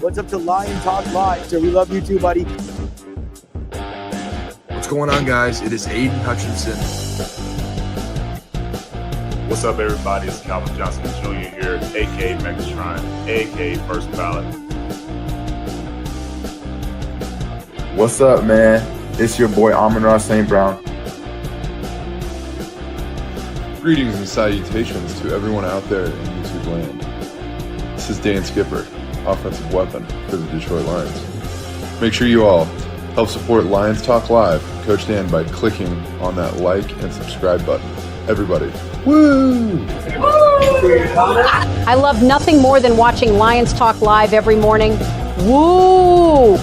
What's up to Lion Talk Live? So we love you too, buddy. What's going on, guys? It is Aiden Hutchinson. What's up, everybody? It's Calvin Johnson Jr. here, a.k.a. Megatron, a.k.a. First Ballot. What's up, man? It's your boy Amon-Ra St. Brown. Greetings and salutations to everyone out there in YouTube land. This is Dan Skipper, offensive weapon for the Detroit Lions. Make sure you all help support Lions Talk Live and Coach Dan by clicking on that like and subscribe button. Everybody, woo! I love nothing more than watching Lions Talk Live every morning. Woo!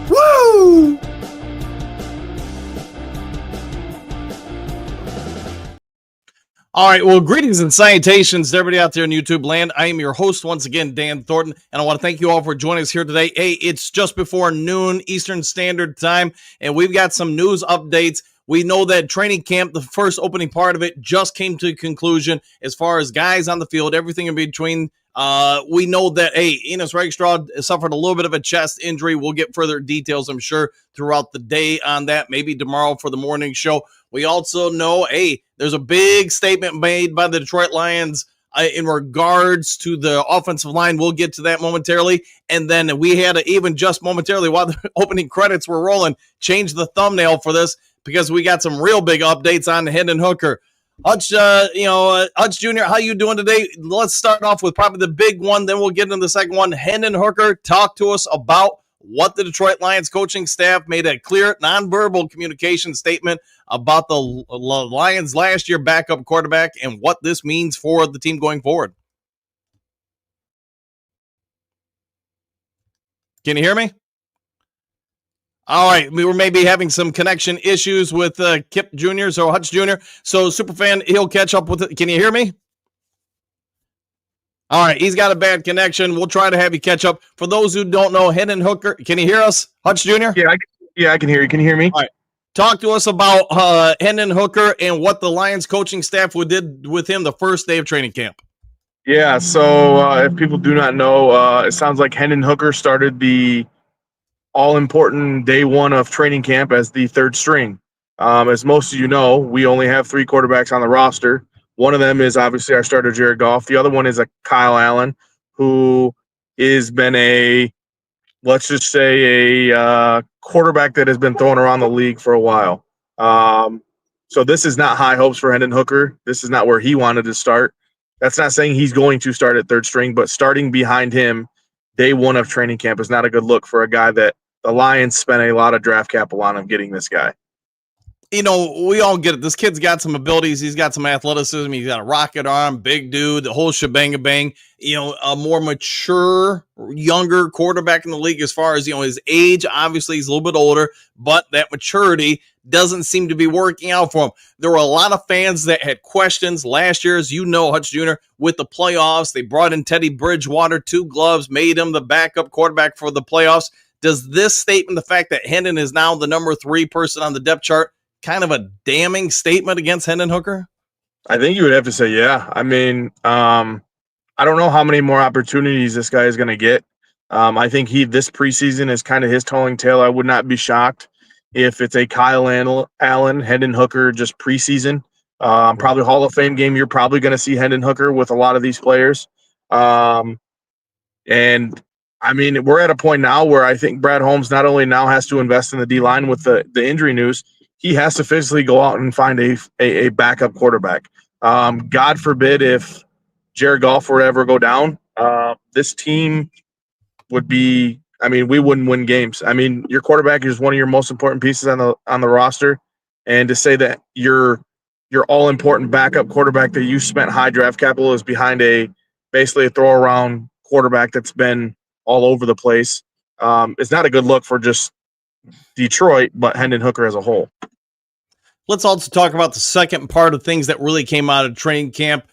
Woo! All right, well, greetings and salutations to everybody out there in YouTube land. I am your host once again, Dan Thornton, and I want to thank you all for joining us here today. Hey, it's just before noon Eastern Standard Time, and we've got some news updates. We know that training camp, the first opening part of it, just came to a conclusion as far as guys on the field, everything in between. We know that, hey, Enos Rakestraw suffered a little bit of a chest injury. We'll get further details, I'm sure, throughout the day on that, maybe tomorrow for the morning show. We also know, hey, there's a big statement made by the Detroit Lions in regards to the offensive line. We'll get to that momentarily. And then we had to even just momentarily, while the opening credits were rolling, change the thumbnail for this because we got some real big updates on Hendon Hooker. Hutch, Hutch Jr., how you doing today? Let's start off with probably the big one, then we'll get into the second one. Hendon Hooker, talk to us about what the Detroit Lions coaching staff made a clear, nonverbal communication statement about the Lions last year backup quarterback and what this means for the team going forward. Can you hear me? All right, we were maybe having some connection issues with Kip Jr., so Hutch Jr. So Superfan, he'll catch up with it. Can you hear me? All right, he's got a bad connection. We'll try to have you catch up. For those who don't know, Hendon Hooker, can you hear us, Hutch Jr.? Yeah, I can hear you. Can you hear me? All right. Talk to us about Hendon Hooker and what the Lions coaching staff did with him the first day of training camp. Yeah, so if people do not know, it sounds like Hendon Hooker started the all-important day one of training camp as the third string. As most of you know, we only have 3 quarterbacks on the roster. One of them is obviously our starter, Jared Goff. The other one is a Kyle Allen, who has been a quarterback that has been thrown around the league for a while. So this is not high hopes for Hendon Hooker. This is not where he wanted to start. That's not saying he's going to start at third string, but starting behind him day one of training camp is not a good look for a guy that the Lions spent a lot of draft capital on getting this guy. You know, we all get it. This kid's got some abilities. He's got some athleticism. He's got a rocket arm, big dude, the whole shebang-a-bang. You know, a more mature, younger quarterback in the league as far as, his age. Obviously, he's a little bit older, but that maturity doesn't seem to be working out for him. There were a lot of fans that had questions last year, as you know, Hutch Jr., with the playoffs. They brought in Teddy Bridgewater, 2 gloves, made him the backup quarterback for the playoffs. Does this statement, the fact that Hendon is now the number 3 person on the depth chart, kind of a damning statement against Hendon Hooker? I think you would have to say, yeah. I mean, I don't know how many more opportunities this guy is going to get. I think this preseason is kind of his towing tail. I would not be shocked if it's a Kyle Allen, Hendon Hooker, just preseason. Probably Hall of Fame game. You're probably going to see Hendon Hooker with a lot of these players. And I mean, we're at a point now where I think Brad Holmes not only now has to invest in the D-line with the injury news, he has to physically go out and find a backup quarterback. God forbid if Jared Goff were to ever go down, this team would be – I mean, we wouldn't win games. I mean, your quarterback is one of your most important pieces on the roster, and to say that your all-important backup quarterback that you spent high draft capital is behind basically a throw-around quarterback that's been all over the place is not a good look for just Detroit, but Hendon Hooker as a whole. Let's also talk about the second part of things that really came out of training camp.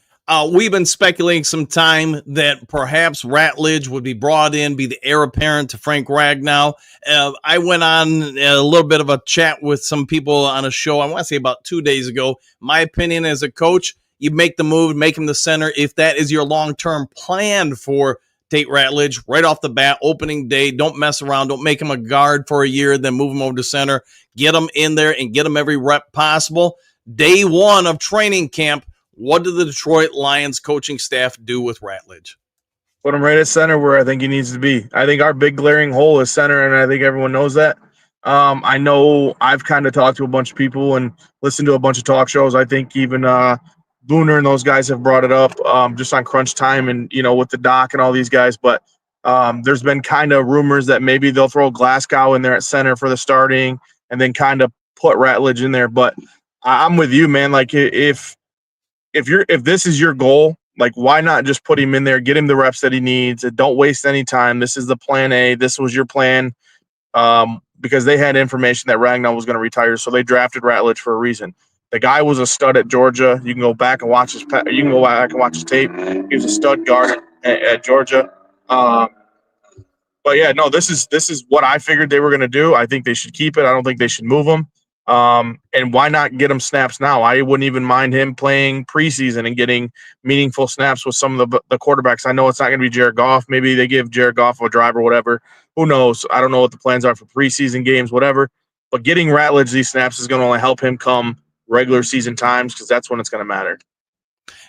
We've been speculating some time that perhaps Ratledge would be brought in, be the heir apparent to Frank Ragnow. I went on a little bit of a chat with some people on a show, I want to say about 2 days ago. My opinion as a coach, you make the move, make him the center. If that is your long-term plan for Tate Ratledge, right off the bat, opening day, don't mess around. Don't make him a guard for a year, then move him over to center. Get him in there and get him every rep possible. Day one of training camp, what did the Detroit Lions coaching staff do with Ratledge? Put him right at center where I think he needs to be. I think our big glaring hole is center, and I think everyone knows that. I know I've kind of talked to a bunch of people and listened to a bunch of talk shows. I think even Booner and those guys have brought it up just on Crunch Time and, with the doc and all these guys. But there's been kind of rumors that maybe they'll throw Glasgow in there at center for the starting and then kind of put Ratledge in there. But I'm with you, man. Like if this is your goal, like why not just put him in there, get him the reps that he needs, and don't waste any time. This is the plan A. This was your plan. Because they had information that Ragnow was going to retire, so they drafted Ratledge for a reason. The guy was a stud at Georgia. You can go back and watch his. You can go back and watch his tape. He was a stud guard at Georgia. But yeah, no, this is what I figured they were going to do. I think they should keep it. I don't think they should move him. And why not get him snaps now? I wouldn't even mind him playing preseason and getting meaningful snaps with some of the quarterbacks. I know it's not going to be Jared Goff. Maybe they give Jared Goff a drive or whatever. Who knows? I don't know what the plans are for preseason games, whatever. But getting Ratledge these snaps is going to only help him come regular season times because that's when it's going to matter.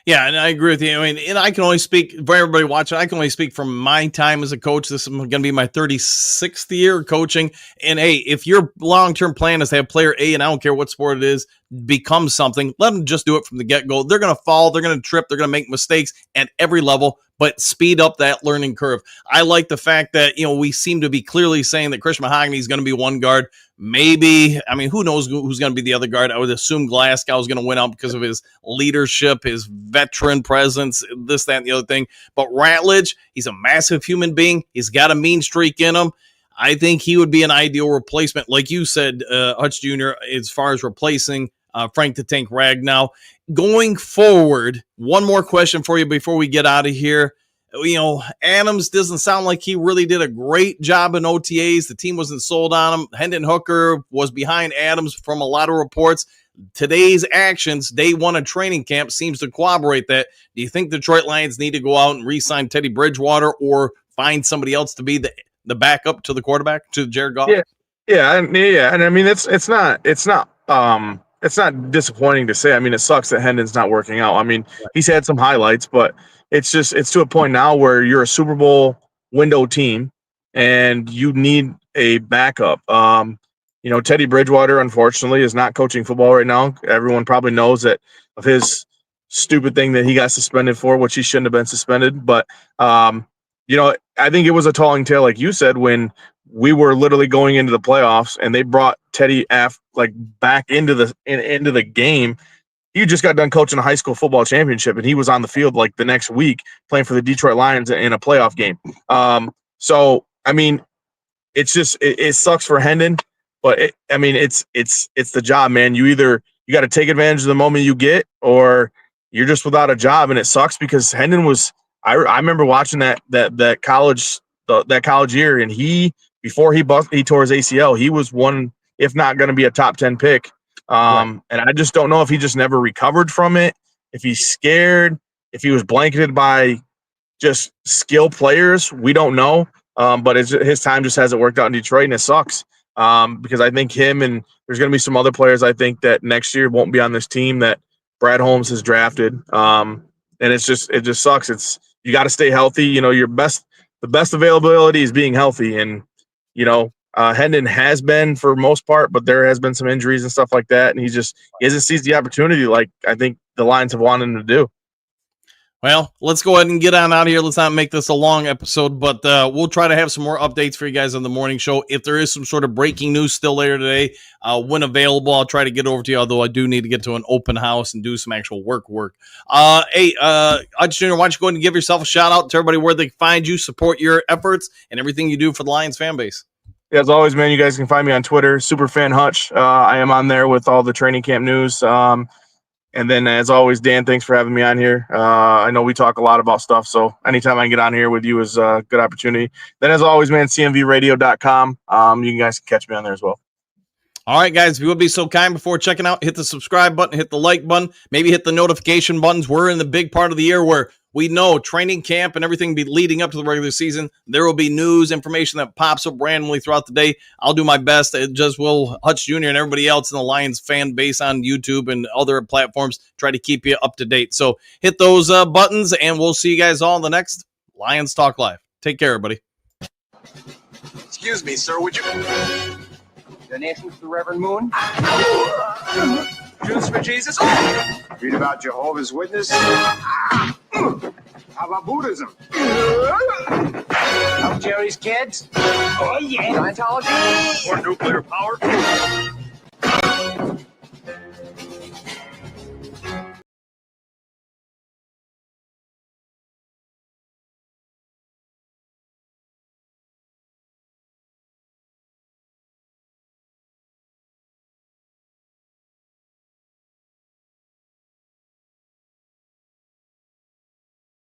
Yeah, and I agree with you. I mean, and I can only speak for everybody watching. I can only speak from my time as a coach. This is going to be my 36th year coaching. And hey, if your long-term plan is to have player A, and I don't care what sport it is, become something, let them just do it from the get-go. They're going to fall. They're going to trip. They're going to make mistakes at every level, but speed up that learning curve. I like the fact that, we seem to be clearly saying that Chris Mahogany is going to be one guard. Maybe, I mean, who knows who's going to be the other guard? I would assume Glasgow is going to win out because of his leadership, his veteran presence, this, that, and the other thing. But Ratledge, he's a massive human being. He's got a mean streak in him. I think he would be an ideal replacement, like you said, Hutch Jr., as far as replacing Frank the Tank Ragnow. Going forward, one more question for you before we get out of here. Adams doesn't sound like he really did a great job in OTAs. The team wasn't sold on him. Hendon Hooker was behind Adams from a lot of reports. Today's actions, day one of training camp, seems to corroborate that. Do you think the Detroit Lions need to go out and re-sign Teddy Bridgewater or find somebody else to be the backup to the quarterback, to Jared Goff? Yeah. And I mean, it's not disappointing to say. I mean, it sucks that Hendon's not working out. I mean, he's had some highlights, but it's to a point now where you're a Super Bowl window team and you need a backup. Teddy Bridgewater, unfortunately, is not coaching football right now. Everyone probably knows that of his stupid thing that he got suspended for, which he shouldn't have been suspended. But, I think it was a talling tale, like you said, when we were literally going into the playoffs and they brought Teddy back into the game. He just got done coaching a high school football championship, and he was on the field like the next week playing for the Detroit Lions in a playoff game. So I mean, it's just it sucks for Hendon, but it's the job, man. You got to take advantage of the moment you get, or you're just without a job, and it sucks because Hendon was. I remember watching that college year, and before he tore his ACL, he was one, if not going to be a top 10 pick. And I just don't know if he just never recovered from it, if he's scared, if he was blanketed by just skill players. We don't know. But his time just hasn't worked out in Detroit, and it sucks. Because I think him and there's going to be some other players I think that next year won't be on this team that Brad Holmes has drafted. And it just sucks. You got to stay healthy. The best availability is being healthy. And, Hendon has been for most part, but there has been some injuries and stuff like that. And he hasn't seized the opportunity like I think the Lions have wanted him to do. Well, let's go ahead and get on out of here. Let's not make this a long episode, but we'll try to have some more updates for you guys on the morning show. If there is some sort of breaking news still later today, when available, I'll try to get over to you, although I do need to get to an open house and do some actual work. Hey, Hutch Jr., why don't you go ahead and give yourself a shout out to everybody where they can find you, support your efforts, and everything you do for the Lions fan base. As always, man, you guys can find me on Twitter, Superfan Hutch. I am on there with all the training camp news. And then, as always, Dan, thanks for having me on here. I know we talk a lot about stuff, so anytime I can get on here with you is a good opportunity. Then, as always, man, cmvradio.com. You guys can catch me on there as well. All right, guys, if you would be so kind before checking out, hit the subscribe button, hit the like button, maybe hit the notification buttons. We're in the big part of the year where we know training camp and everything be leading up to the regular season. There will be news, information that pops up randomly throughout the day. I'll do my best. It just will Hutch Jr. and everybody else in the Lions fan base on YouTube and other platforms try to keep you up to date. So hit those buttons, and we'll see you guys all in the next Lions Talk Live. Take care, everybody. Excuse me, sir, would you... Donations to the Reverend Moon? Jews for Jesus? Read about Jehovah's Witness? How about Buddhism? Help Jerry's kids? Oh, yeah. Scientology? Or nuclear power?